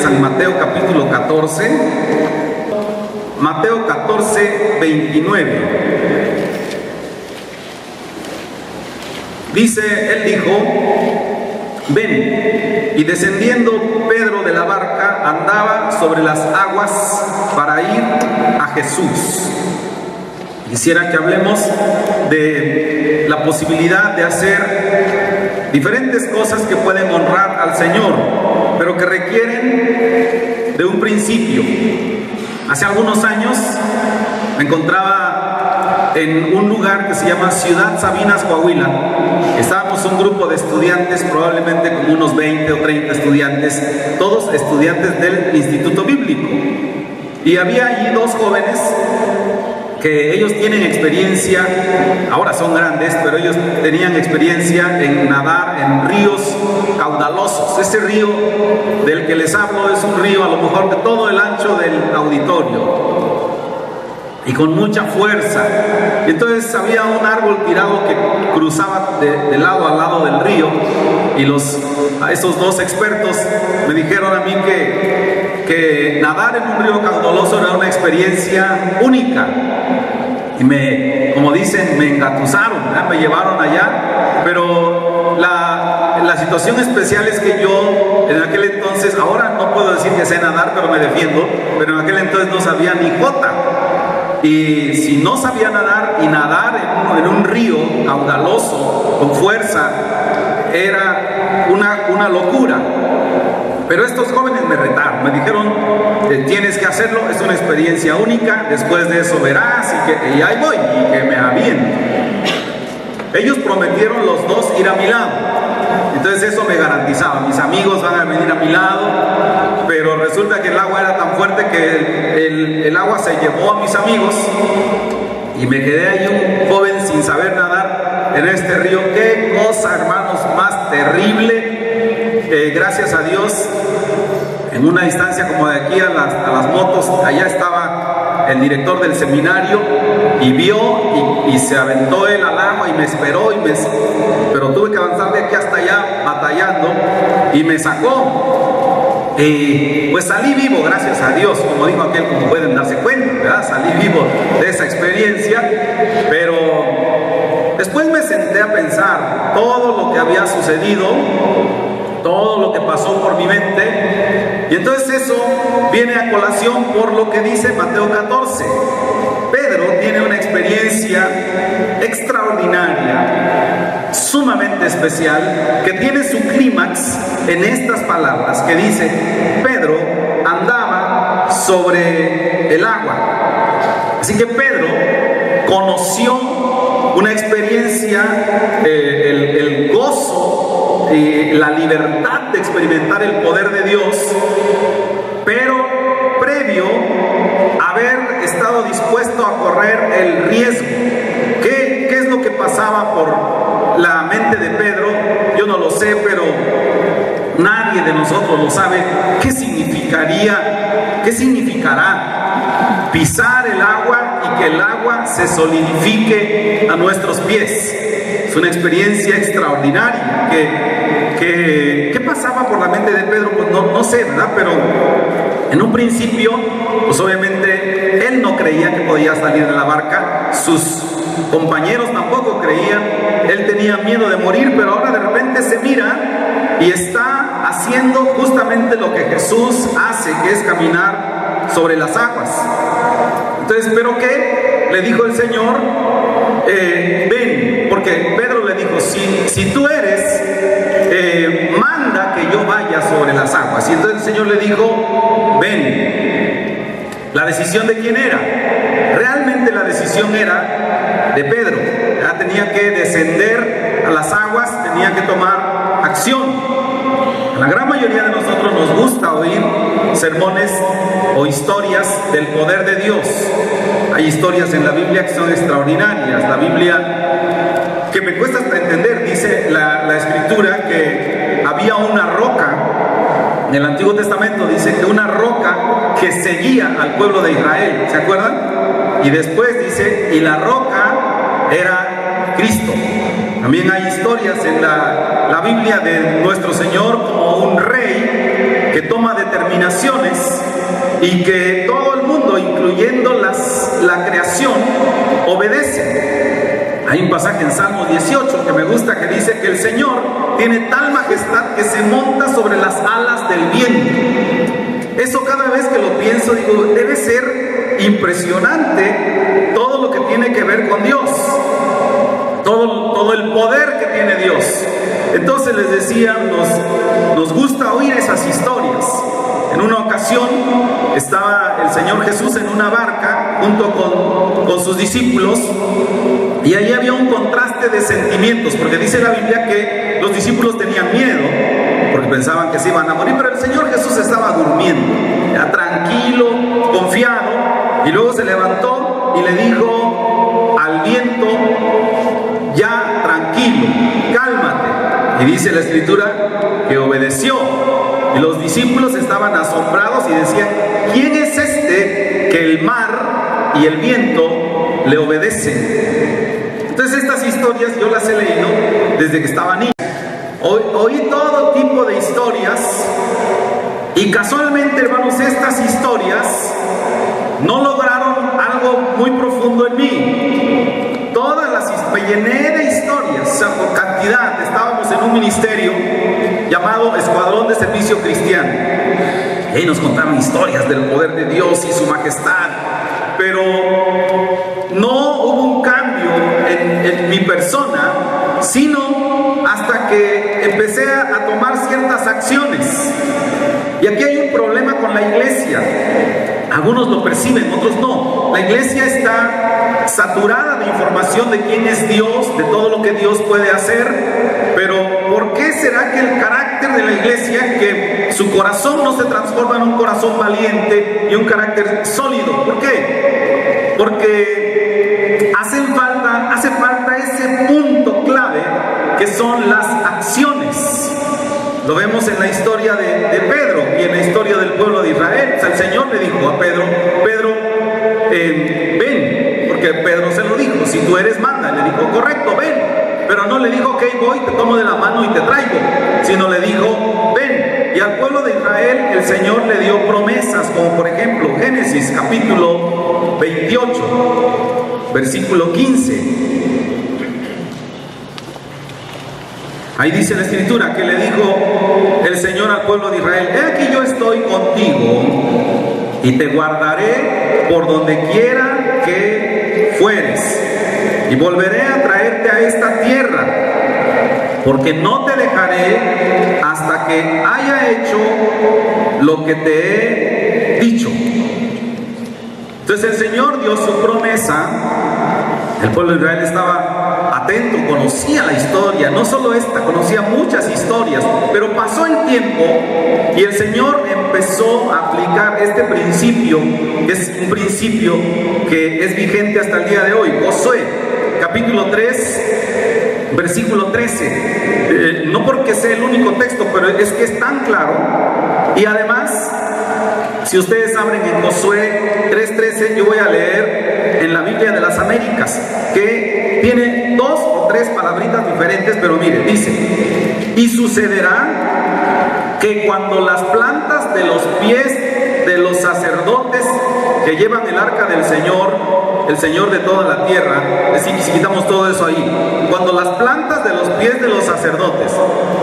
San Mateo capítulo 14, Mateo 14, 29. Dice, él dijo: ven. Y descendiendo Pedro de la barca, andaba sobre las aguas para ir a Jesús. Quisiera que hablemos de la posibilidad de hacer diferentes cosas que pueden honrar al Señor, pero que requieren de un principio. Hace algunos años me encontraba en un lugar que se llama Ciudad Sabinas, Coahuila. Estábamos un grupo de estudiantes, probablemente como unos 20 o 30 estudiantes, todos estudiantes del Instituto Bíblico. Y había allí dos jóvenes que ellos tienen experiencia, ahora son grandes, pero ellos tenían experiencia en nadar en ríos caudalosos. Este río del que les hablo es un río a lo mejor de todo el ancho del auditorio y con mucha fuerza. Y entonces había un árbol tirado que cruzaba de lado a lado del río, y esos dos expertos me dijeron a mí que nadar en un río caudaloso era una experiencia única. Y como dicen, me engatusaron, ¿verdad? Me llevaron allá, pero la situación especial es que yo en aquel entonces, ahora no puedo decir que sé nadar, pero me defiendo, pero en aquel entonces no sabía ni jota. Y si no sabía nadar, y nadar en un río caudaloso, con fuerza, era una locura. Pero estos jóvenes me retaron, me dijeron: tienes que hacerlo, es una experiencia única, después de eso verás, y ahí voy, y que me aviento. Ellos prometieron los dos ir a mi lado, entonces eso me garantizaba, mis amigos van a venir a mi lado, pero resulta que el agua era tan fuerte que el agua se llevó a mis amigos, y me quedé ahí un joven sin saber nadar en este río. Qué cosa, hermanos, más terrible. Gracias a Dios, en una distancia como de aquí a las motos, allá estaba el director del seminario, y vio y se aventó él al agua y me esperó, pero tuve que avanzar de aquí hasta allá batallando, y me sacó. Pues salí vivo, gracias a Dios, como dijo aquel, como pueden darse cuenta, ¿verdad? Salí vivo de esa experiencia. Pero después me senté a pensar todo lo que había sucedido, todo lo que pasó por mi mente, y entonces eso viene a colación por lo que dice Mateo 14. Pedro tiene una experiencia extraordinaria, sumamente especial, que tiene su clímax en estas palabras que dice: Pedro andaba sobre el agua. Así que Pedro conoció una experiencia, el gozo, la libertad de experimentar el poder de Dios, pero previo a haber estado dispuesto a correr el riesgo. ¿Qué es lo que pasaba por la mente de Pedro? Yo no lo sé, pero nadie de nosotros lo sabe. ¿Qué significará pisar el agua y que el agua se solidifique a nuestros pies? Es una experiencia extraordinaria. ¿Qué pasaba por la mente de Pedro? Pues no sé, ¿verdad? Pero en un principio, pues obviamente él no creía que podía salir de la barca, sus compañeros tampoco creían, él tenía miedo de morir, pero ahora de repente se mira y está haciendo justamente lo que Jesús hace, que es caminar sobre las aguas. Entonces, ¿pero qué? Le dijo el Señor: ven, porque Pedro le dijo: si tú eres, manda que yo vaya sobre las aguas. Y entonces el Señor le dijo: ven. ¿La decisión de quién era? Realmente la decisión era de Pedro. Ya tenía que descender a las aguas, tenía que tomar acción. A la gran mayoría de nosotros nos gusta oír sermones o historias del poder de Dios. Hay historias en la Biblia que son extraordinarias. La Biblia, que me cuesta hasta entender, dice la Escritura que había una roca en el Antiguo Testamento, dice que una roca que seguía al pueblo de Israel, ¿se acuerdan? Y después dice, y la roca era Cristo. También hay historias en la Biblia de nuestro Señor como un rey que toma determinaciones y que todo el mundo, incluyendo la creación, obedece. Hay un pasaje en Salmo 18 que me gusta, que dice que el Señor tiene tal majestad que se monta sobre las alas del viento. Eso, cada vez que lo pienso, digo, debe ser impresionante todo lo que tiene que ver con Dios, todo el poder que tiene Dios. Entonces les decía, nos gusta oír esas historias. En una ocasión estaba el Señor Jesús en una barca junto con sus discípulos, y ahí había un contraste de sentimientos, porque dice la Biblia que los discípulos tenían miedo porque pensaban que se iban a morir, pero el Señor Jesús estaba durmiendo, ya tranquilo, confiado, y luego se levantó y le dijo al viento: ya, tranquilo, cálmate. Y dice la Escritura que obedeció, y los discípulos estaban asombrados y decían: ¿quién es este que el mar y el viento le obedecen? Entonces, estas historias yo las he leído desde que estaba niño. Oí todo tipo de historias, y casualmente, hermanos, estas historias no lograron algo muy profundo en mí. Me llené de historias, o sea, por cantidad. Estábamos en un ministerio llamado Escuadrón de Servicio Cristiano, y ahí nos contaban historias del poder de Dios y su majestad, pero no hubo un cambio en mi persona, sino hasta que empecé a tomar ciertas acciones. Y aquí hay un problema con la iglesia. Algunos lo perciben, otros no. La iglesia está saturada de información de quién es Dios, de todo lo que Dios puede hacer, pero ¿por qué será que el carácter de la iglesia, que su corazón no se transforma en un corazón valiente y un carácter sólido? ¿Por qué? Porque hace falta ese punto clave, que son las acciones. Lo vemos en la historia de Pedro y en la historia del pueblo de Israel. O sea, el Señor le dijo a Pedro: ven, porque Pedro se lo dijo: si tú eres, manda. Le dijo: correcto, ven. Pero no le dijo: ok, voy, te tomo de la mano y te traigo, sino le dijo: ven. Y al pueblo de Israel el Señor le dio promesas, como por ejemplo Génesis capítulo 28, versículo 15. Ahí dice la Escritura que le dijo el Señor al pueblo de Israel: he aquí, yo estoy contigo y te guardaré por donde quiera que fueres, y volveré a traerte a esta tierra, porque no te dejaré hasta que haya hecho lo que te he dicho. Entonces el Señor dio su promesa. El pueblo de Israel estaba atento, conocía la historia, no solo esta, conocía muchas historias, pero pasó el tiempo y el Señor empezó a aplicar este principio, que es un principio que es vigente hasta el día de hoy. Josué, capítulo 3, versículo 13. No porque sea el único texto, pero es que es tan claro. Y además, si ustedes abren en Josué 3:13, yo voy a leer en la Biblia de las Américas, que tiene 2 o 3 palabritas diferentes, pero mire, dice: y sucederá que cuando las plantas de los pies de los sacerdotes que llevan el arca del Señor, el Señor de toda la tierra, es decir, si quitamos todo eso ahí, cuando las plantas de los pies de los sacerdotes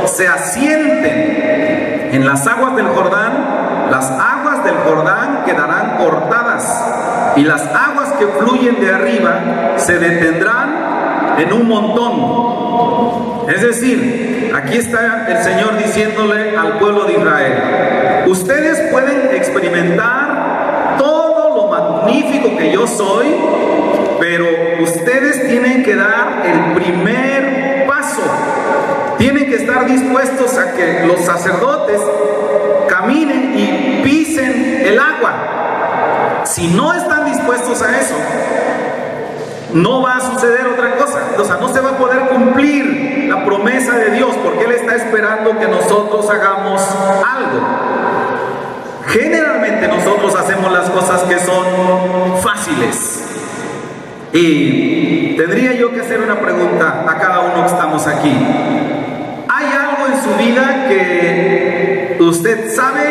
se asienten en las aguas del Jordán, las aguas del Jordán quedarán cortadas, y las aguas que fluyen de arriba se detendrán en un montón. Es decir, aquí está el Señor diciéndole al pueblo de Israel: ustedes pueden experimentar todo lo magnífico que yo soy, pero ustedes tienen que dar el primer paso. Tienen que estar dispuestos a que los sacerdotes caminen y pisen el agua. Si no están dispuestos a eso, no va a suceder otra cosa. O sea, no se va a poder cumplir la promesa de Dios, porque Él está esperando que nosotros hagamos algo. Generalmente nosotros hacemos las cosas que son fáciles. Y tendría yo que hacer una pregunta a cada uno que estamos aquí. ¿Hay algo en su vida que usted sabe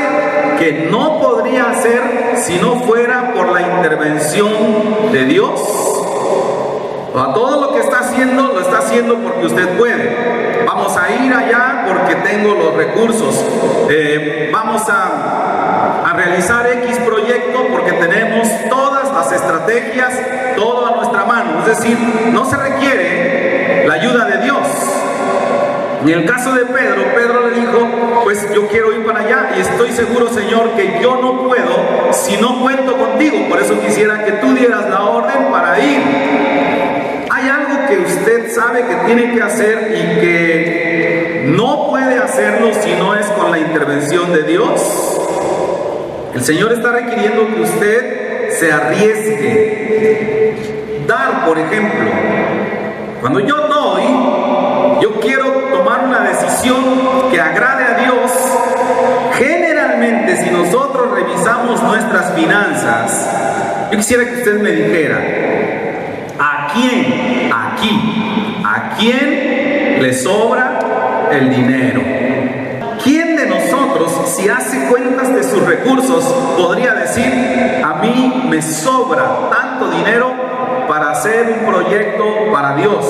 que no podría hacer si no fuera por la intervención de Dios. A todo lo que está haciendo, lo está haciendo porque usted puede. Vamos a ir allá porque tengo los recursos. Vamos a realizar X proyecto porque tenemos todas las estrategias, todo a nuestra mano. Es decir, no se requiere la ayuda de Dios. En el caso de Pedro, Pedro le dijo, pues yo quiero ir para allá y estoy seguro, Señor, que yo no puedo si no cuento contigo. Por eso quisiera que tú dieras la orden para ir. ¿Hay algo que usted sabe que tiene que hacer y que no puede hacerlo si no es con la intervención de Dios? El Señor está requiriendo que usted se arriesgue. Dar, por ejemplo. Cuando yo doy, yo quiero tomar una decisión que agrade a Dios. Generalmente, si nosotros revisamos nuestras finanzas, yo quisiera que usted me dijera, ¿a quién le sobra el dinero? ¿Quién de nosotros, si hace cuentas de sus recursos, podría decir, a mí me sobra tanto dinero para hacer un proyecto para Dios?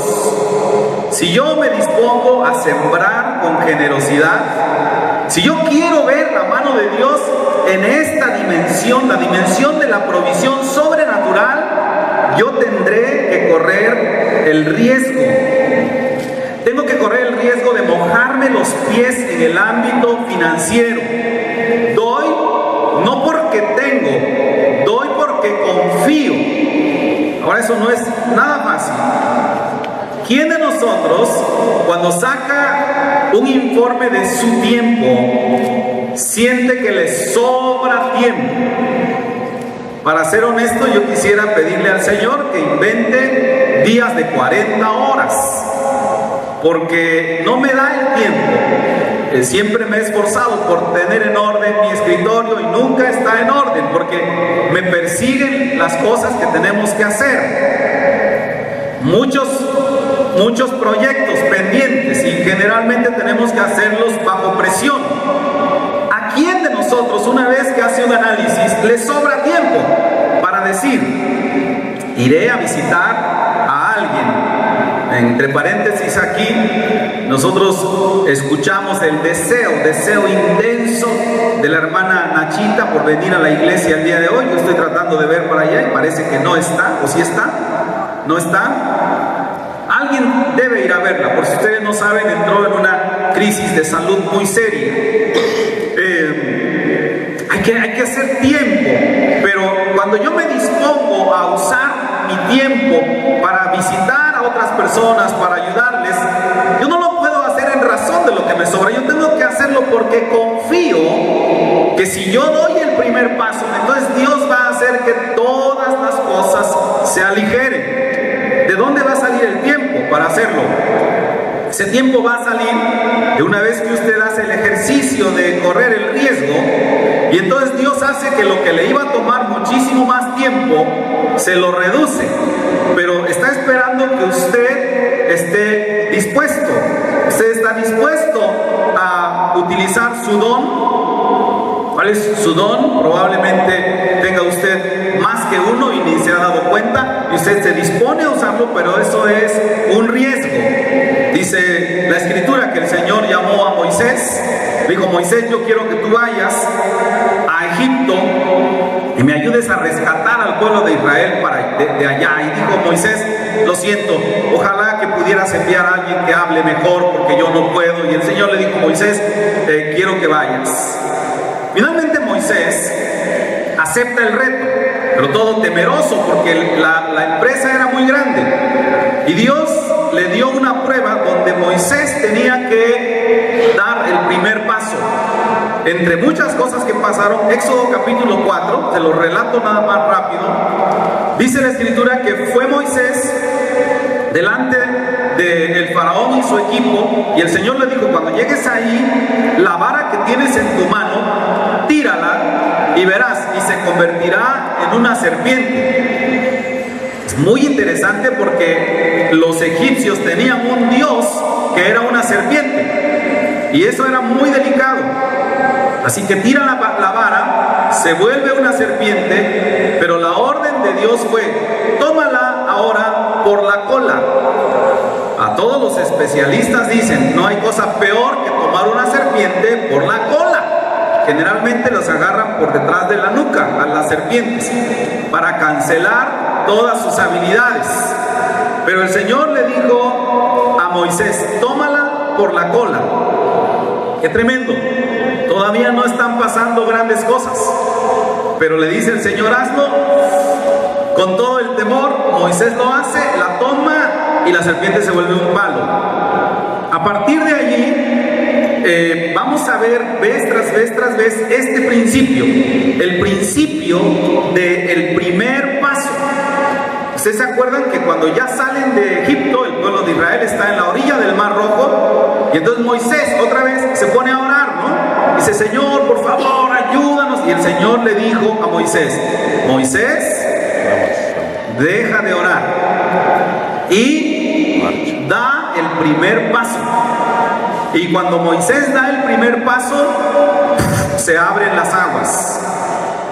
Si yo me dispongo a sembrar con generosidad, si yo quiero ver la mano de Dios en esta dimensión, la dimensión de la provisión sobrenatural, yo tendré que correr el riesgo. Tengo que correr el riesgo de mojarme los pies en el ámbito financiero. Doy no porque tengo, doy porque confío. Ahora, eso no es nada fácil. ¿Quién de nosotros, cuando saca un informe de su tiempo, siente que le sobra tiempo? Para ser honesto, yo quisiera pedirle al Señor que invente días de 40 horas, porque no me da el tiempo. Siempre me he esforzado por tener en orden mi escritorio y nunca está en orden, porque me persiguen las cosas que tenemos que hacer. Muchos proyectos pendientes y generalmente tenemos que hacerlos bajo presión. ¿A quién de nosotros, una vez que hace un análisis, le sobra tiempo para decir, iré a visitar a alguien? Entre paréntesis aquí, nosotros escuchamos el deseo intenso de la hermana Nachita por venir a la iglesia el día de hoy. Yo estoy tratando de ver para allá y parece que no está, ¿o sí está? ¿No está? Alguien debe ir a verla, por si ustedes no saben, entró en una crisis de salud muy seria. Hay que hacer tiempo, pero cuando yo me dispongo a usar mi tiempo para visitar a otras personas, para ayudarles, yo no lo puedo hacer en razón de lo que me sobra. Yo tengo que hacerlo porque confío que si yo doy el primer paso, entonces Dios va a hacer que todas las cosas se aligeren. ¿De dónde va a salir el tiempo para hacerlo? Ese tiempo va a salir de una vez que usted hace el ejercicio de correr el riesgo, y entonces Dios hace que lo que le iba a tomar muchísimo más tiempo se lo reduce, pero está esperando que usted esté dispuesto. Usted está dispuesto a utilizar su don. ¿Cuál es su don? Probablemente tenga usted más que uno y ni se ha dado cuenta, y usted se dispone a usarlo, pero eso es un riesgo. Dice la Escritura que el Señor llamó a Moisés, dijo: Moisés, yo quiero que tú vayas a Egipto y me ayudes a rescatar al pueblo de Israel de allá. Y dijo Moisés: lo siento, ojalá que pudieras enviar a alguien que hable mejor, porque yo no puedo. Y el Señor le dijo: Moisés, quiero que vayas. Finalmente Moisés acepta el reto, pero todo temeroso, porque la empresa era muy grande. Y Dios le dio una prueba donde Moisés tenía que dar el primer paso. Entre muchas cosas que pasaron, Éxodo capítulo 4, te lo relato nada más rápido, dice la Escritura que fue Moisés delante del faraón y su equipo, y el Señor le dijo: cuando llegues ahí, la vara que tienes en tu mano, tírala y verás, y se convertirá en una serpiente. Es muy interesante porque los egipcios tenían un dios que era una serpiente, y eso era muy delicado. Así que tira la vara, se vuelve una serpiente, pero la orden de Dios fue: tómala ahora por la cola. A todos los especialistas dicen, no hay cosa peor que tomar una serpiente por la cola. Generalmente los agarran por detrás de la nuca a las serpientes para cancelar todas sus habilidades. Pero el Señor le dijo a Moisés: tómala por la cola. ¡Qué tremendo! Todavía no están pasando grandes cosas, pero le dice el Señor: hazlo. Con todo el temor, Moisés lo hace, la toma y la serpiente se vuelve un palo. A partir de allí, vamos a ver vez tras vez este principio, el principio del primer paso. ¿Ustedes se acuerdan que cuando ya salen de Egipto, el pueblo de Israel está en la orilla del Mar Rojo? Y entonces Moisés otra vez se pone a orar, ¿no? Dice: Señor, por favor, ayúdanos. Y el Señor le dijo a Moisés: Moisés, deja de orar y da el primer paso. Y cuando Moisés da el primer paso, se abren las aguas.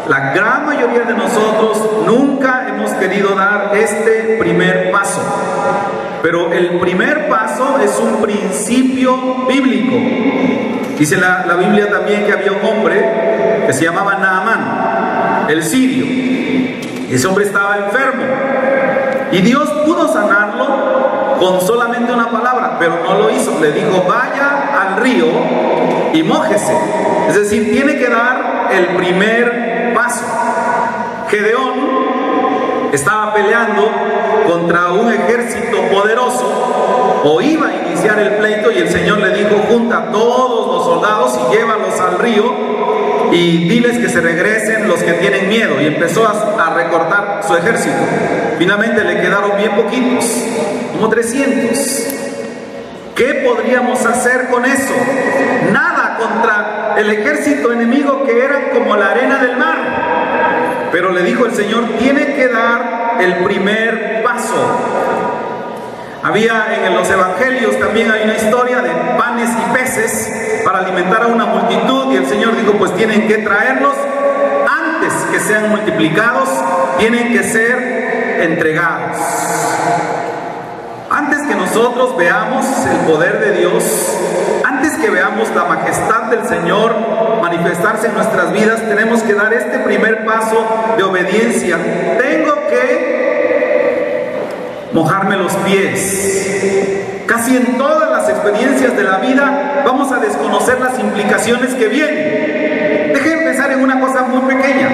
La gran mayoría de nosotros nunca hemos querido dar este primer paso, pero el primer paso es un principio bíblico. Dice la Biblia también que había un hombre que se llamaba Naamán, el sirio. Ese hombre estaba enfermo y Dios pudo sanarlo con solamente una palabra, pero no lo hizo. Le dijo: vaya al río y mójese. Es decir, tiene que dar el primer paso. Gedeón estaba peleando contra un ejército poderoso, o iba a iniciar el pleito, y el Señor le dijo: junta a todos los soldados y llévalos al río y diles que se regresen los que tienen miedo. Y empezó a recortar su ejército. Finalmente le quedaron bien poquitos, como 300. ¿Qué podríamos hacer con eso? Nada contra el ejército enemigo, que eran como la arena del mar. Pero le dijo el Señor: tiene que dar el primer paso. Había en los evangelios también hay una historia de panes y peces para alimentar a una multitud, y el Señor dijo: pues tienen que traerlos antes que sean multiplicados, tienen que ser entregados. Antes que nosotros veamos el poder de Dios, antes que veamos la majestad del Señor manifestarse en nuestras vidas, tenemos que dar este primer paso de obediencia. Tengo que mojarme los pies. Casi en todas las experiencias de la vida vamos a desconocer las implicaciones que vienen. Dejen pensar en una cosa muy pequeña.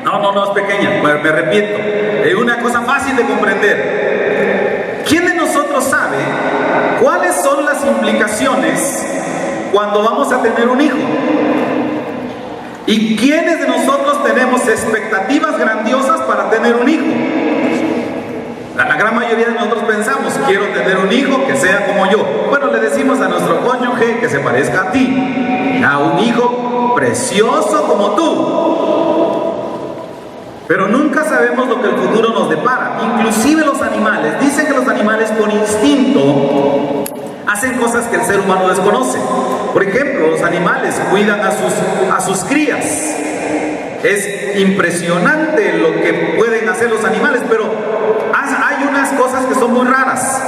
No es pequeña, me arrepiento. Es una cosa fácil de comprender. ¿Quién de nosotros sabe cuáles son las implicaciones cuando vamos a tener un hijo? ¿Y quiénes de nosotros tenemos expectativas grandiosas para tener un hijo? La gran mayoría de nosotros pensamos: quiero tener un hijo que sea como yo. Bueno, le decimos a nuestro cónyuge que se parezca a ti, a un hijo precioso como tú. Pero nunca sabemos lo que el futuro nos depara. Inclusive los animales, dicen que los animales por instinto hacen cosas que el ser humano desconoce. Por ejemplo, los animales cuidan a sus crías. Es impresionante lo que pueden hacer los animales, pero hay unas cosas que son muy raras.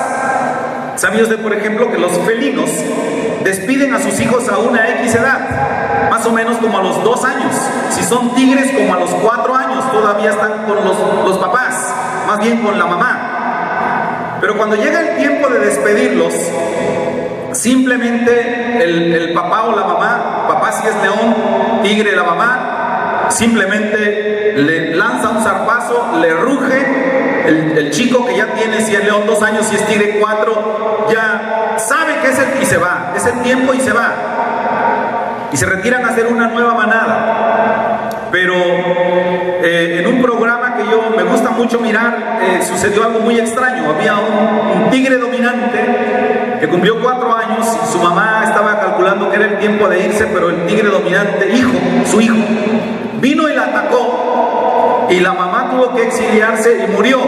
¿Sabe usted, por ejemplo, que los felinos despiden a sus hijos a una X edad? Más o menos como a los 2 años. Si son tigres, como a los 4 años, todavía están con los papás, más bien con la mamá. Pero cuando llega el tiempo de despedirlos, simplemente el papá o la mamá, papá si es león, tigre la mamá, simplemente le lanza un zarpazo, le ruge. El chico que ya tiene, si es león 2 años, si es tigre 4, ya sabe que y se va, es el tiempo y se va. Y se retiran a hacer una nueva manada. Pero en un programa que yo me gusta mucho mirar, sucedió algo muy extraño. Había un tigre dominante que cumplió 4 años y su mamá estaba calculando que era el tiempo de irse, pero el tigre dominante, su hijo, vino y la atacó, y la mamá tuvo que exiliarse y murió,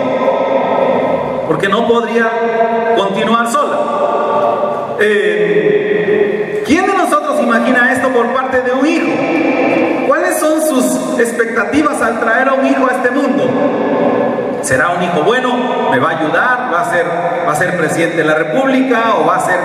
porque no podría continuar sola. ¿Quién de nosotros imagina esto por parte de un hijo. ¿Cuáles son sus expectativas al traer a un hijo a este mundo? ¿Será un hijo bueno? ¿Me va a ayudar? ¿Va a ser presidente de la República? ¿O va a ser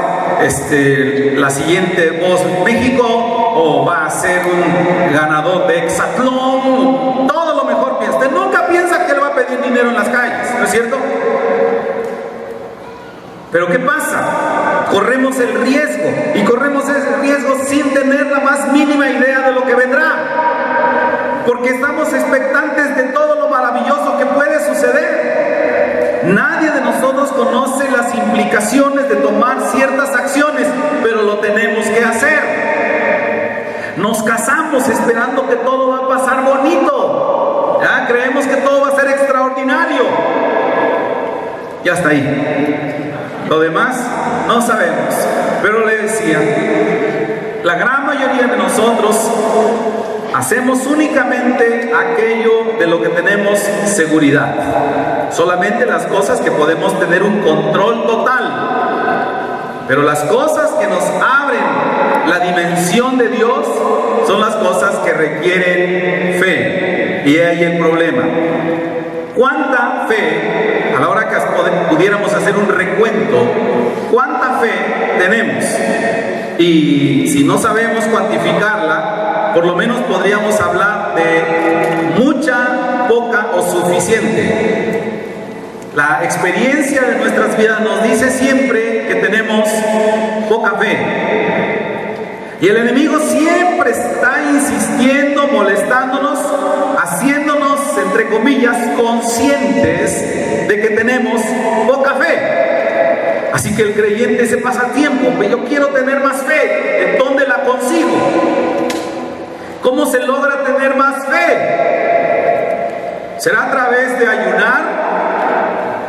la siguiente Voz México? ¿O va a ser un ganador de hexatlón? Todo lo mejor piensa. Usted nunca piensa que él va a pedir dinero en las calles, ¿no es cierto? Pero ¿qué pasa? Corremos el riesgo, y corremos ese riesgo sin tener la más mínima idea de lo que vendrá, porque estamos expectantes de todo lo maravilloso que puede suceder. Nadie de nosotros conoce las implicaciones de tomar ciertas acciones, pero lo tenemos que hacer. Nos casamos esperando que todo va a pasar bonito, ¿ya? Creemos que todo va a ser extraordinario, y hasta ahí. Lo demás no sabemos. Pero le decía, la gran mayoría de nosotros hacemos únicamente aquello de lo que tenemos seguridad, solamente las cosas que podemos tener un control total. Pero las cosas que nos abren la dimensión de Dios son las cosas que requieren fe, y ahí el problema. ¿Cuánta fe, a la hora que pudiéramos hacer un recuento, cuánta fe tenemos? Y si no sabemos cuantificarla, por lo menos podríamos hablar de mucha, poca o suficiente. La experiencia de nuestras vidas nos dice siempre que tenemos poca fe. Y el enemigo siempre está insistiendo, molestándonos, haciéndonos, entre comillas, conscientes de que tenemos poca fe. Así que el creyente se pasa tiempo, yo quiero tener más fe, ¿en dónde la consigo? ¿Cómo se logra tener más fe? ¿Será a través de ayunar?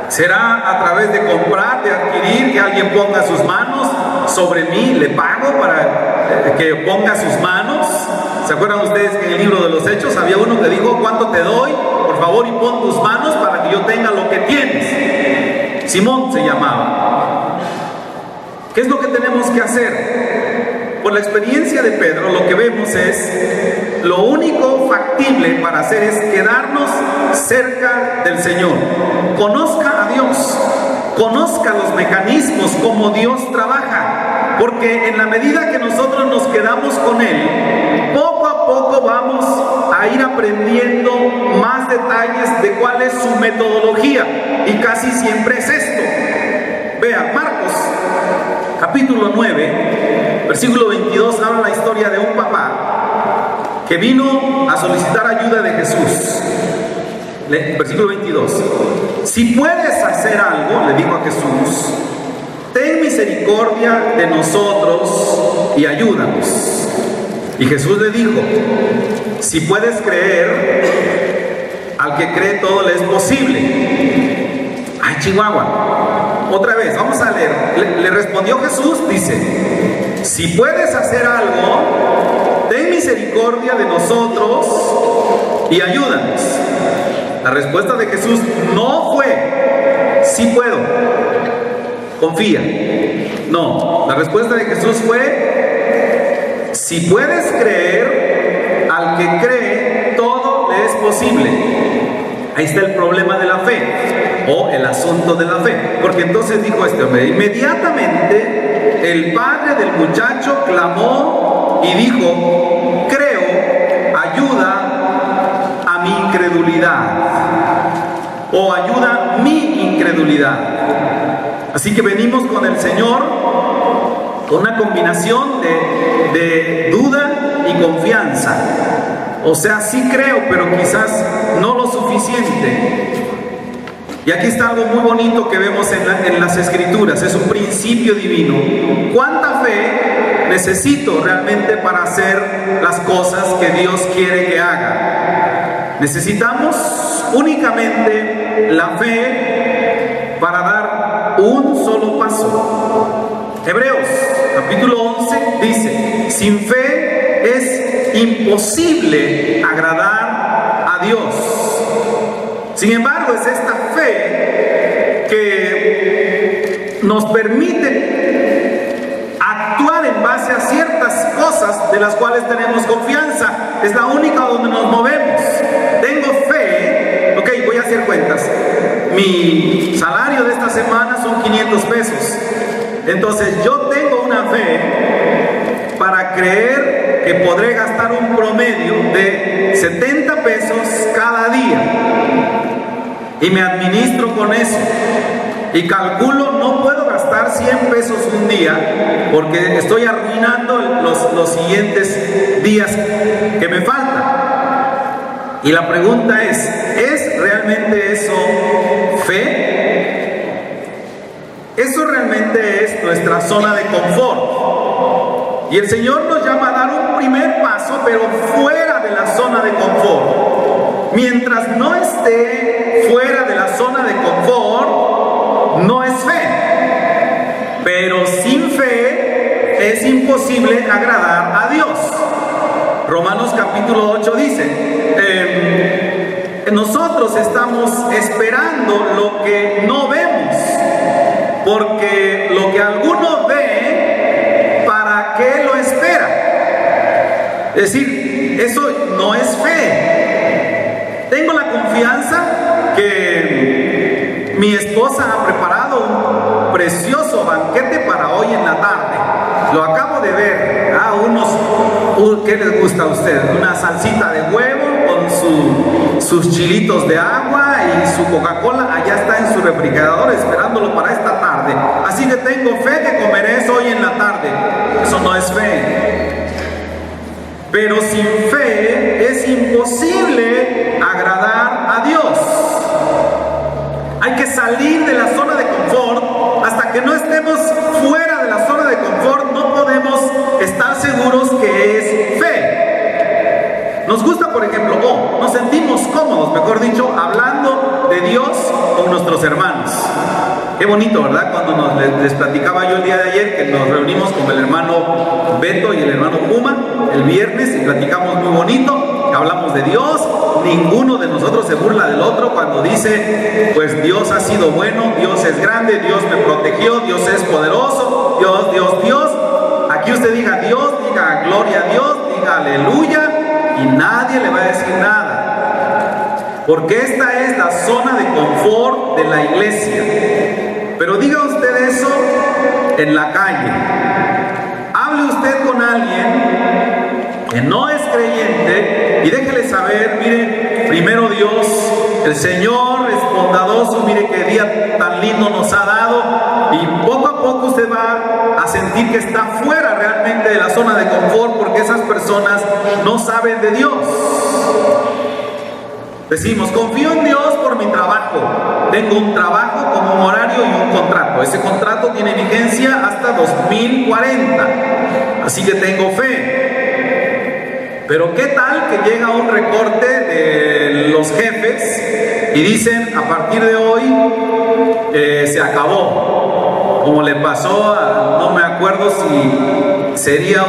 ¿Será a través de comprar, de adquirir, que alguien ponga sus manos sobre mí, le pago para que ponga sus manos? ¿Se acuerdan ustedes que en el libro de los Hechos había uno que dijo, ¿cuánto te doy? Por favor, y pon tus manos para que yo tenga lo que tienes. Simón se llamaba. ¿Qué es lo que tenemos que hacer? Por la experiencia de Pedro, lo que vemos es, lo único factible para hacer es quedarnos cerca del Señor. Conozca a Dios, conozca los mecanismos, cómo Dios trabaja, porque en la medida que nosotros nos quedamos con Él, poco a poco vamos a ir aprendiendo más detalles de cuál es su metodología, y casi siempre es esto. Vea, Marcos capítulo 9, versículo 22, habla la historia de un papá que vino a solicitar ayuda de Jesús. Versículo 22. Si puedes hacer algo, le dijo a Jesús, ten misericordia de nosotros y ayúdanos. Y Jesús le dijo, si puedes creer, al que cree todo le es posible. Ay, Chihuahua. Otra vez, vamos a leer. Le respondió Jesús, dice, si puedes hacer algo, ten misericordia de nosotros y ayúdanos. La respuesta de Jesús no fue, sí puedo, confía. No, la respuesta de Jesús fue, si puedes creer, al que cree, todo le es posible. Ahí está el problema de la fe, o el asunto de la fe. Porque entonces dijo este hombre, inmediatamente el padre del muchacho clamó y dijo, creo, ayuda a mi incredulidad, o ayuda mi incredulidad. Así que venimos con el Señor con una combinación de duda y confianza. O sea, sí creo, pero quizás no lo suficiente. Y aquí está algo muy bonito que vemos en las Escrituras. Es un principio divino. ¿Cuánta fe necesito realmente para hacer las cosas que Dios quiere que haga? Necesitamos únicamente la fe para dar un solo paso. Hebreos capítulo 11 dice, sin fe es imposible agradar a Dios. Sin embargo, es esta fe que nos permite actuar en base base a ciertas cosas de las cuales tenemos confianza. Es la única donde nos movemos. Tengo fe. Ok, voy a hacer cuentas. Mi salario de esta semana son 500 pesos. Entonces yo tengo una fe para creer que podré gastar un promedio de 70 pesos cada día. Y me administro con eso. Y calculo, no puedo gastar 100 pesos un día porque estoy arruinando los siguientes días que me faltan. Y la pregunta ¿es realmente eso fe? Eso realmente es nuestra zona de confort. Y el Señor nos llama a dar un primer paso, pero fuera de la zona de confort. Mientras no esté fuera de la zona de confort, no es fe. Pero sin fe es imposible agradar a Dios. Romanos capítulo 8 dice, nosotros estamos esperando lo que no vemos, porque lo que alguno ve, ¿para qué lo espera? Es decir, eso no es fe. Tengo la confianza que mi esposa ha preparado un precioso banquete para hoy en la tarde. Lo acabo de ver. ¿Qué les gusta a ustedes? Una salsita de huevo con sus chilitos de agua y su Coca-Cola. Allá está en su refrigerador esperándolo para esta tarde. Así que tengo fe que comeré eso hoy en la tarde. Eso no es fe. Pero sin fe es imposible agradar a Dios. Hay que salir de la zona de confort. Hasta que no estemos fuera de la zona de confort, no podemos estar seguros que es fe. Nos gusta, por ejemplo, nos sentimos cómodos, mejor dicho, hablando de Dios con nuestros hermanos. Qué bonito, ¿verdad? Cuando les platicaba yo el día de ayer que nos reunimos con el hermano Beto y el hermano Puma el viernes y platicamos muy bonito, hablamos de Dios. Ninguno de nosotros se burla del otro cuando dice, pues Dios ha sido bueno, Dios es grande, Dios me protegió, Dios es poderoso, Dios. Aquí usted diga Dios, diga gloria a Dios, diga aleluya, y nadie le va a decir nada. Porque esta es la zona de confort de la iglesia. Pero diga usted eso en la calle. Hable usted con alguien que no es creyente y déjele saber, mire, primero Dios, el Señor es bondadoso, mire qué día tan lindo nos ha dado, y poco a poco usted va a sentir que está fuera realmente de la zona de confort porque esas personas no saben de Dios. Decimos, confío en Dios por mi trabajo. Tengo un trabajo con un horario y un contrato. Ese contrato tiene vigencia hasta 2040. Así que tengo fe. Pero ¿qué tal que llega un recorte de los jefes y dicen, a partir de hoy se acabó? Como le pasó no me acuerdo si sería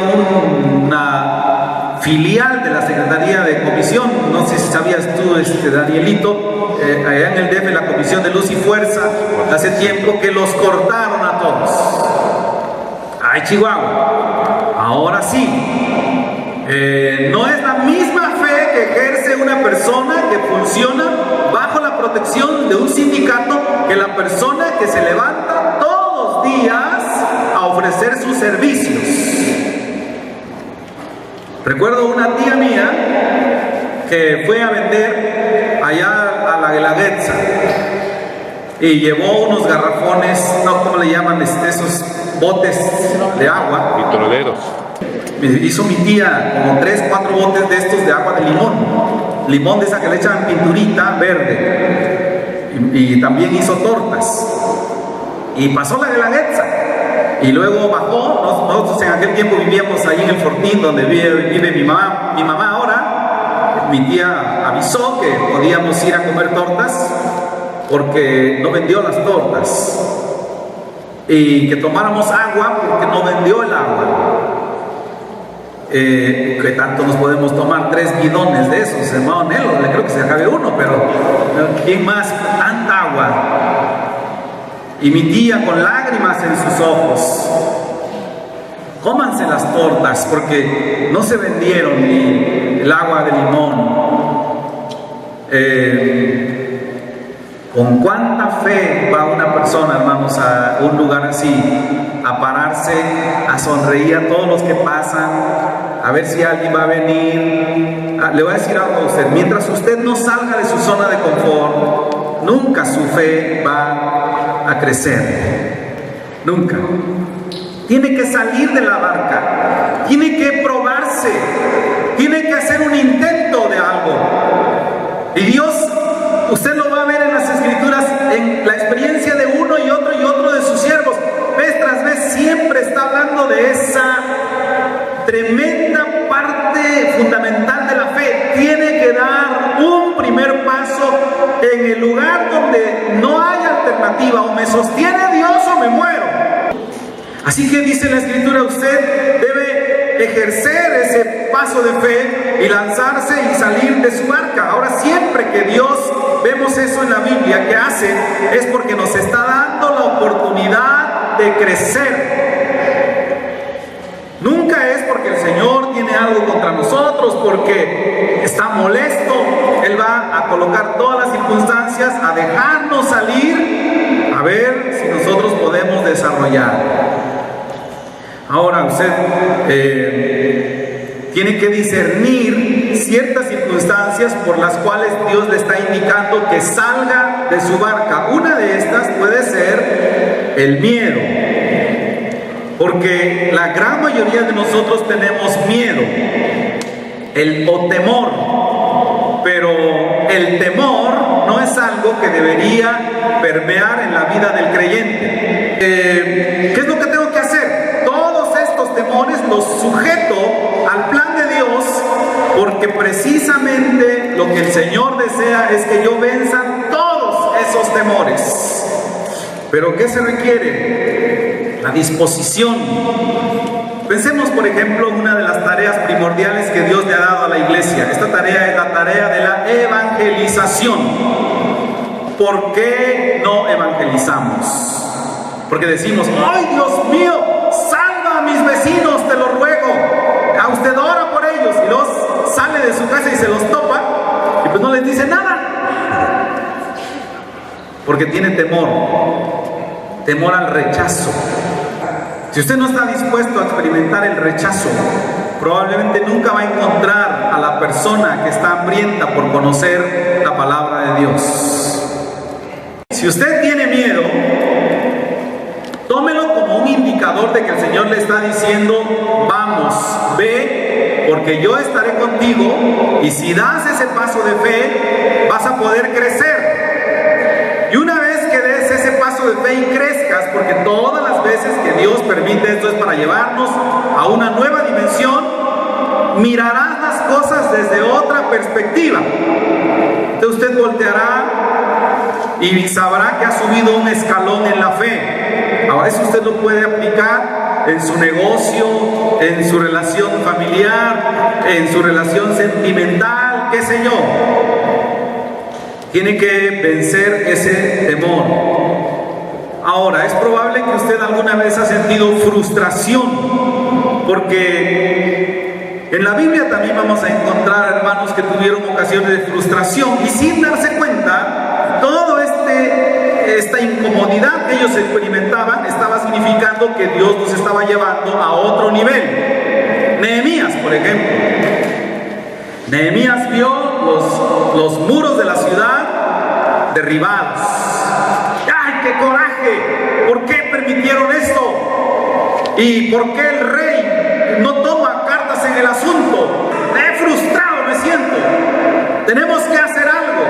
una filial de la Secretaría de Comisión, no sé si sabías tú, Danielito, allá en el DF, la Comisión de Luz y Fuerza, hace tiempo que los cortaron a todos. Ay, Chihuahua, ahora sí, no es la misma fe que ejerce una persona que funciona bajo la protección de un sindicato que la persona que se levanta todos los días a ofrecer sus servicios. Recuerdo una tía mía que fue a vender allá a la Guelaguetza y llevó unos garrafones, no, ¿cómo le llaman? Esos botes de agua. Vitroleros. Hizo mi tía como 3, 4 botes de estos de agua de limón de esa que le echan pinturita verde, y también hizo tortas y pasó la Guelaguetza. Y luego bajó, nosotros en aquel tiempo vivíamos ahí en el Fortín donde vive mi mamá. Mi mamá ahora, mi tía avisó que podíamos ir a comer tortas porque no vendió las tortas. Y que tomáramos agua porque no vendió el agua. Que tanto nos podemos tomar 3 bidones de esos, hermano Nelo, le creo que se acabe uno, pero ¿quién más? Tanta agua. Y mi tía con lágrimas en sus ojos, cómanse las tortas, porque no se vendieron ni el agua de limón. ¿Con cuánta fe va una persona, hermanos, a un lugar así, a pararse, a sonreír a todos los que pasan, a ver si alguien va a venir? Le voy a decir algo a usted: mientras usted no salga de su zona de confort, nunca su fe va a crecer, nunca. Tiene que salir de la barca, tiene que probarse, tiene que hacer un intento de algo. Y Dios, usted lo va a ver en las Escrituras, en la experiencia de uno y otro de sus siervos, vez tras vez siempre está hablando de esa tremenda parte fundamental de la fe. Tiene que dar un primer paso en el lugar donde no hay alternativa: o me sostiene Dios o me muero. Así que dice la Escritura, usted debe ejercer ese paso de fe y lanzarse y salir de su barca. Ahora, siempre que Dios, vemos eso en la Biblia, que hace, es porque nos está dando la oportunidad de crecer. Nunca es porque el Señor tiene algo contra nosotros, porque está molesto. Él va a colocar todas las circunstancias, a dejarnos salir, a ver si nosotros podemos desarrollar. Ahora usted tiene que discernir ciertas circunstancias por las cuales Dios le está indicando que salga de su barca. Una de estas puede ser el miedo, porque la gran mayoría de nosotros tenemos miedo, o temor, pero el temor no es algo que debería permear en la vida del creyente. ¿Qué es lo que tengo que hacer? Temores los sujeto al plan de Dios, porque precisamente lo que el Señor desea es que yo venza todos esos temores. Pero ¿qué se requiere? La disposición. Pensemos, por ejemplo, una de las tareas primordiales que Dios le ha dado a la iglesia. Esta tarea es la tarea de la evangelización. ¿Por qué no evangelizamos? Porque decimos: ¡ay, Dios mío! ¡Salva a mis vecinos, te lo ruego! A usted ora por ellos, y luego sale de su casa y se los topa, y pues no les dice nada, porque tiene temor al rechazo. Si usted no está dispuesto a experimentar el rechazo, probablemente nunca va a encontrar a la persona que está hambrienta por conocer la palabra de Dios. Si usted tiene miedo, tómelo como un indicador de que el Señor le está diciendo: vamos, ve, porque yo estaré contigo, y si das ese paso de fe, vas a poder crecer. Y una vez que des ese paso de fe y crezcas, porque todas las veces que Dios permite esto es para llevarnos a una nueva dimensión, mirarás las cosas desde otra perspectiva. Entonces usted volteará y sabrá que ha subido un escalón en la fe. Ahora eso usted lo puede aplicar en su negocio, en su relación familiar, en su relación sentimental, qué sé yo. Tiene que vencer ese temor. Ahora, es probable que usted alguna vez ha sentido frustración, porque en la Biblia también vamos a encontrar hermanos que tuvieron ocasiones de frustración y sin darse cuenta, todo esta incomodidad que ellos experimentaban estaba significando que Dios los estaba llevando a otro nivel. Nehemías, por ejemplo. Nehemías vio los muros de la ciudad derribados. ¡Ay, qué coraje! ¿Por qué permitieron esto? ¿Y por qué el rey no toma cartas en el asunto? Me he frustrado, me siento. Tenemos que hacer algo.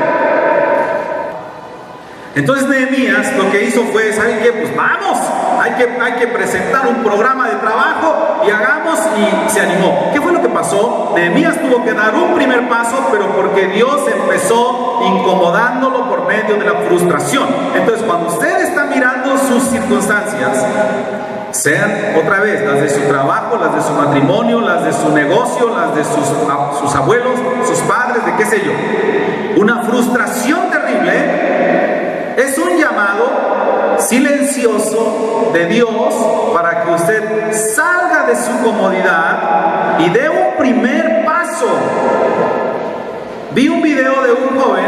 Entonces Nehemías lo que hizo fue, ¿saben qué? Pues vamos, hay que presentar un programa de trabajo y hagamos, y se animó. ¿Qué fue lo que pasó? Nehemías tuvo que dar un primer paso, pero porque Dios empezó incomodándolo por medio de la frustración. Entonces cuando usted está mirando sus circunstancias, sean otra vez las de su trabajo, las de su matrimonio, las de su negocio, las de sus abuelos, sus padres, de qué sé yo, una frustración terrible, es un llamado silencioso precioso de Dios para que usted salga de su comodidad y dé un primer paso. Vi un video de un joven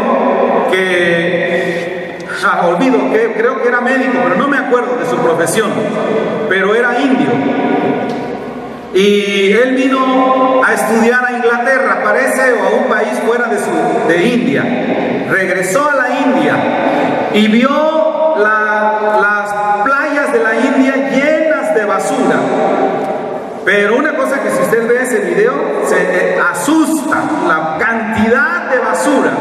que, olvido, que creo que era médico, pero no me acuerdo de su profesión, pero era indio. Y él vino a estudiar a Inglaterra, parece, o a un país fuera de India. Regresó a la India y vio las playas de la India llenas de basura. Pero una cosa que si usted ve ese video, se asusta la cantidad de basura.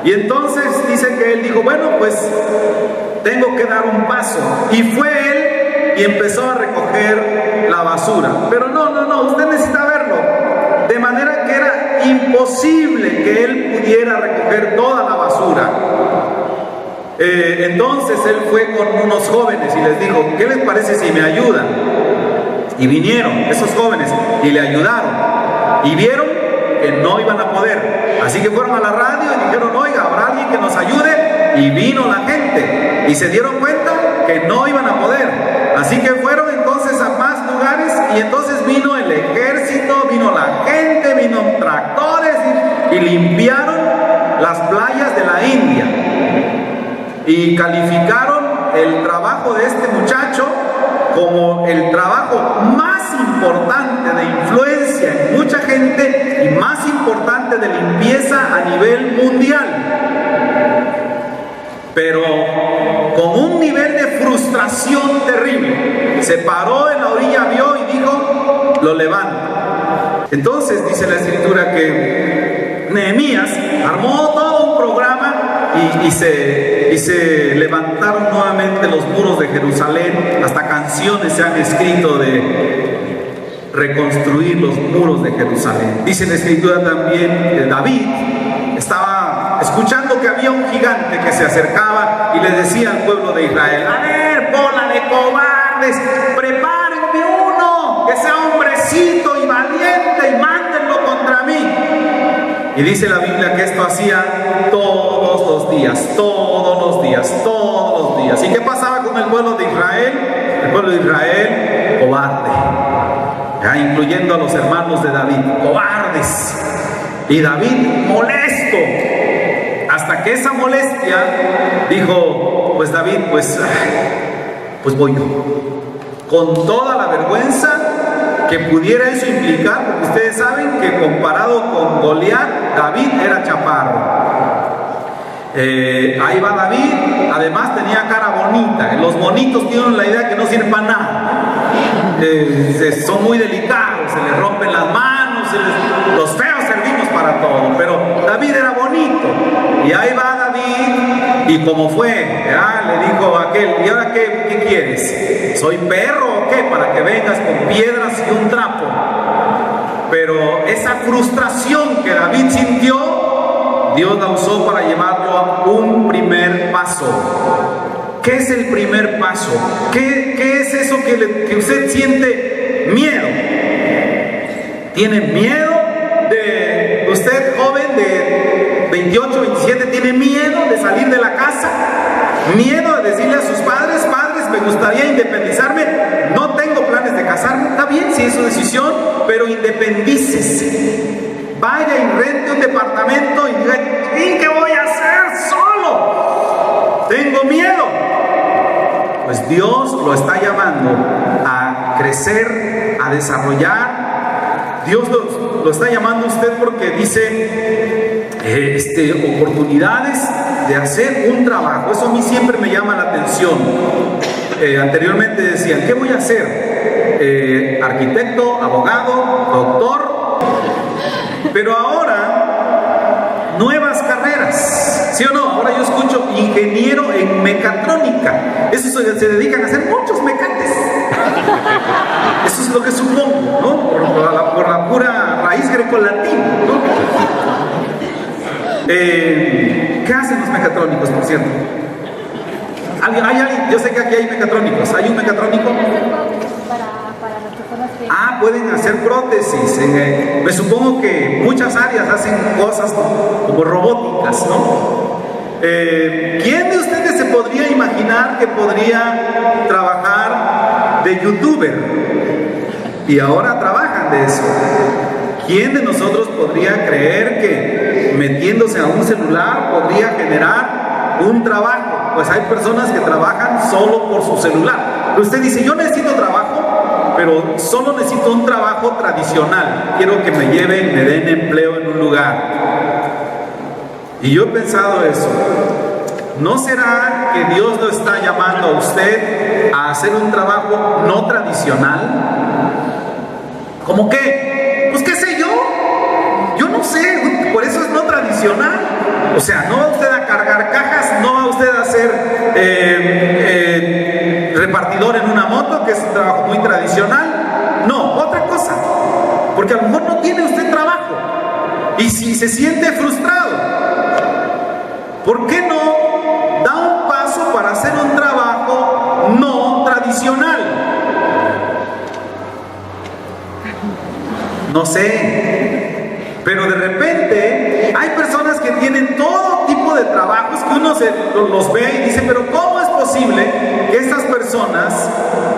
Y entonces dice que él dijo, bueno, pues tengo que dar un paso. Y fue él y empezó a recoger la basura. Pero no, usted necesita verlo. De manera que era imposible que él pudiera recoger toda la basura. Entonces él fue con unos jóvenes y les dijo, ¿qué les parece si me ayudan? Y vinieron esos jóvenes y le ayudaron. Y vieron que no iban a poder. Así que fueron a la radio y dijeron, oiga, ¿habrá alguien que nos ayude? Y vino la gente. Y se dieron cuenta que no iban a poder. Así que fueron entonces a más lugares y entonces vino el ejército, vino la gente, vino tractores y limpiaron las playas de la India. Y calificaron el trabajo de este muchacho como el trabajo más importante de influencia en mucha gente y más importante de limpieza a nivel mundial. Pero con un nivel de frustración terrible, se paró en la orilla, vio y dijo, lo levanto. Entonces dice la escritura que Nehemías armó todo un programa y se levantaron nuevamente los muros de Jerusalén. Hasta canciones se han escrito de reconstruir los muros de Jerusalén. Dice la escritura también que David estaba escuchando que había un gigante que se acercaba y le decía al pueblo de Israel, a ver, bola de cobardes, prepárenme uno que sea hombrecito y valiente y mándenlo contra mí. Y dice la Biblia que esto hacía todos los días. ¿Y qué pasaba con el pueblo de Israel? El pueblo de Israel, cobarde, ya incluyendo a los hermanos de David, cobardes. Y David molesto, hasta que esa molestia dijo, pues David, pues voy yo, con toda la vergüenza que pudiera eso implicar, porque ustedes saben que comparado con Goliat, David era chaparro. Ahí va David, además tenía cara bonita. Los bonitos tienen la idea que no sirven para nada, son muy delicados, se les rompen las manos, los feos servimos para todo, pero David era bonito. Y ahí va David, y como fue, le dijo a aquel, ¿y ahora qué quieres? ¿Soy perro o qué? Para que vengas con piedras y un trapo. Pero esa frustración que David sintió, Dios la usó para llevarlo a un primer paso. ¿Qué es el primer paso? ¿Qué es eso que usted siente miedo? ¿Tiene miedo de usted, joven de 28, 27, tiene miedo de salir de la casa? ¿Miedo de decirle a sus padres, me gustaría independizarme, no tengo planes de casarme? Está bien, si es su decisión, pero independícese. Vaya y rente un departamento y diga, ¿qué voy a hacer solo? Tengo miedo. Pues Dios lo está llamando a crecer, a desarrollar. Dios lo está llamando a usted porque dice oportunidades de hacer un trabajo. Eso a mí siempre me llama la atención. Anteriormente decían, ¿qué voy a hacer? Arquitecto, abogado, doctor. Pero ahora, nuevas carreras, ¿sí o no? Ahora yo escucho ingeniero en mecatrónica. Eso se dedican a hacer muchos mecates. Eso es lo que supongo, ¿no? Por la pura raíz grecolatina, ¿no? ¿Qué hacen los mecatrónicos, por cierto? Yo sé que aquí hay mecatrónicos. ¿Hay un mecatrónico? Pueden hacer prótesis. Me supongo que muchas áreas hacen cosas como robóticas, ¿no? ¿Quién de ustedes se podría imaginar que podría trabajar de youtuber? Y ahora trabajan de eso. ¿Quién de nosotros podría creer que metiéndose a un celular podría generar un trabajo? Pues hay personas que trabajan solo por su celular. Pero usted dice, yo necesito trabajo, pero solo necesito un trabajo tradicional. Quiero que me lleven, me den empleo en un lugar. Y yo he pensado eso. ¿No será que Dios lo está llamando a usted a hacer un trabajo no tradicional? ¿Cómo qué? Pues qué sé yo. Yo no sé, por eso es no tradicional. O sea, no va usted a cargar cajas, no va usted a ser repartidor en una moto, que es un trabajo muy tradicional. No, otra cosa. Porque a lo mejor no tiene usted trabajo. Y si se siente frustrado, ¿por qué no da un paso para hacer un trabajo no tradicional? No sé, pero de repente hay personas que tienen todo tipo de trabajos que uno los ve y dice, pero ¿cómo es posible que estas personas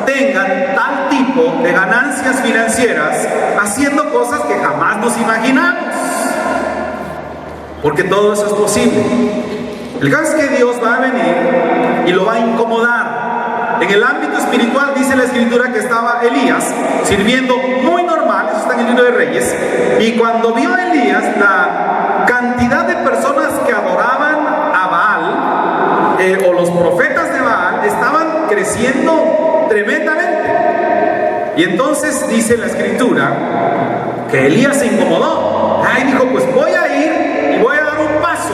tengan tal tipo de ganancias financieras haciendo cosas que jamás nos imaginamos? Porque todo eso es posible. El caso es que Dios va a venir y lo va a incomodar. En el ámbito espiritual dice la Escritura que estaba Elías sirviendo muy normal, eso está en el libro de Reyes, y cuando vio a Elías la cantidad de personas que adoraban a Baal, o los profetas de Baal, estaban creciendo tremendamente. Y entonces dice la Escritura que Elías se incomodó. Ay, dijo, pues voy a ir y voy a dar un paso.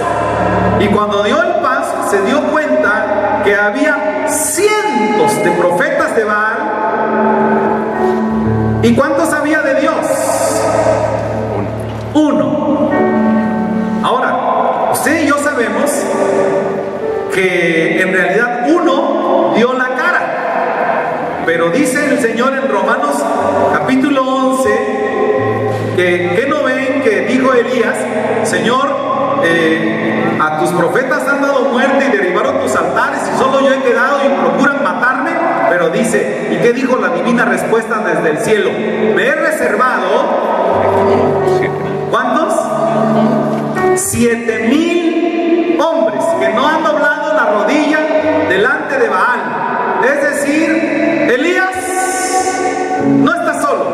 Y cuando dio el paso, se dio cuenta que había cientos de profetas de Baal. ¿Y cuántos había de Dios? Uno. Ahora, usted y yo sabemos que en realidad uno dio la cara. Pero dice el Señor en Romanos capítulo 11 que no ven que dijo Elías, Señor, a tus profetas han dado muerte y derribaron tus altares y solo yo he quedado y procuran matarme. Pero dice, ¿y qué dijo la divina respuesta desde el cielo? Me he reservado, ¿cuántos? 7,000 hombres que no han doblado la rodilla delante de Baal. Es decir, Elías no está solo.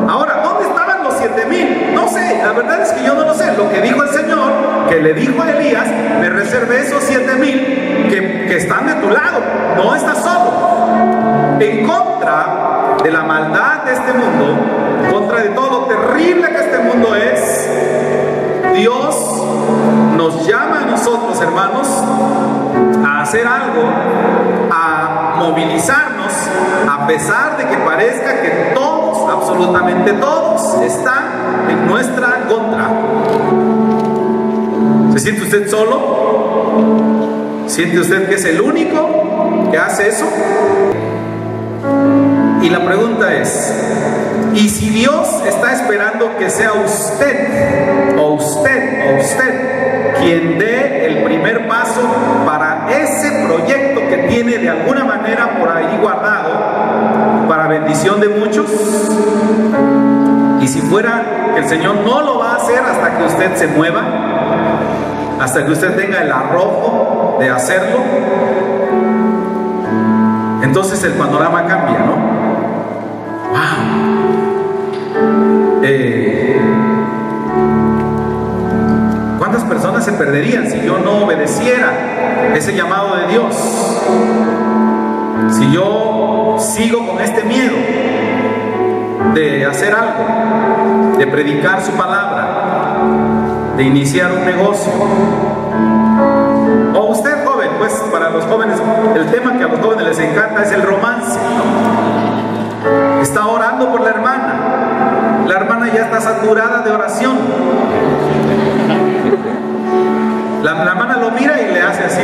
Ahora, ¿dónde estaban los 7,000? No sé, la verdad es que yo no lo sé. Lo que dijo el Señor, que le dijo a Elías, me reservé esos 7,000 que están de tu lado, no estás solo. En contra de la maldad de este mundo, en contra de todo lo terrible que este mundo es, Dios nos llama a nosotros, hermanos, a hacer algo, a movilizarnos, a pesar de que parezca que todos, absolutamente todos, están en nuestra contra. ¿Se siente usted solo? ¿Siente usted que es el único que hace eso? Y la pregunta es, ¿y si Dios está esperando que sea usted o usted o usted quien dé el primer paso para ese proyecto que tiene de alguna manera por ahí guardado para bendición de muchos? Y si fuera que el Señor no lo va a hacer hasta que usted se mueva, hasta que usted tenga el arrojo de hacerlo, entonces el panorama cambia, ¿no? ¿Cuántas personas se perderían si yo no obedeciera ese llamado de Dios? Si yo sigo con este miedo de hacer algo, de predicar su palabra, de iniciar un negocio. O usted joven, pues para los jóvenes, el tema que a los jóvenes les encanta es el romance. Está orando por la hermana ya está saturada de oración. La hermana lo mira y le hace así,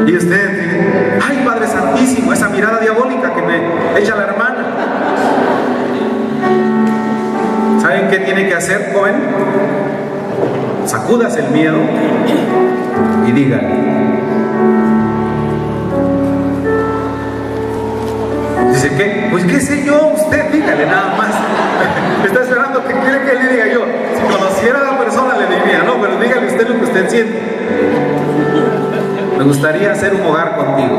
y usted, ay Padre Santísimo, esa mirada diabólica que me echa la hermana. ¿Saben qué tiene que hacer, joven? sacudas el miedo y dígale. Dice, ¿qué? Pues qué sé yo, usted dígale nada más. Está esperando que quiere que le diga yo. Si conociera a la persona le diría, no, pero dígale usted lo que usted siente. Me gustaría hacer un hogar contigo.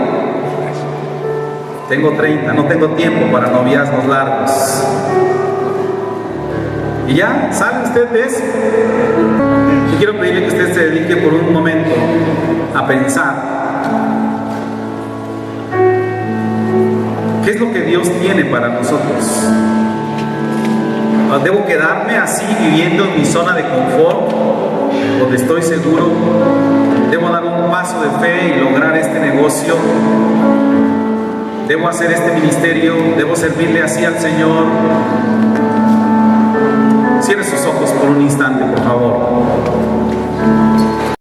Tengo 30, no tengo tiempo para noviazgos largos. Y ya, ¿sale usted de eso? Y quiero pedirle que usted se dedique por un momento a pensar. ¿Qué es lo que Dios tiene para nosotros? ¿Debo quedarme así viviendo en mi zona de confort, donde estoy seguro? ¿Debo dar un paso de fe y lograr este negocio? ¿Debo hacer este ministerio? ¿Debo servirle así al Señor? Cierre sus ojos por un instante, por favor.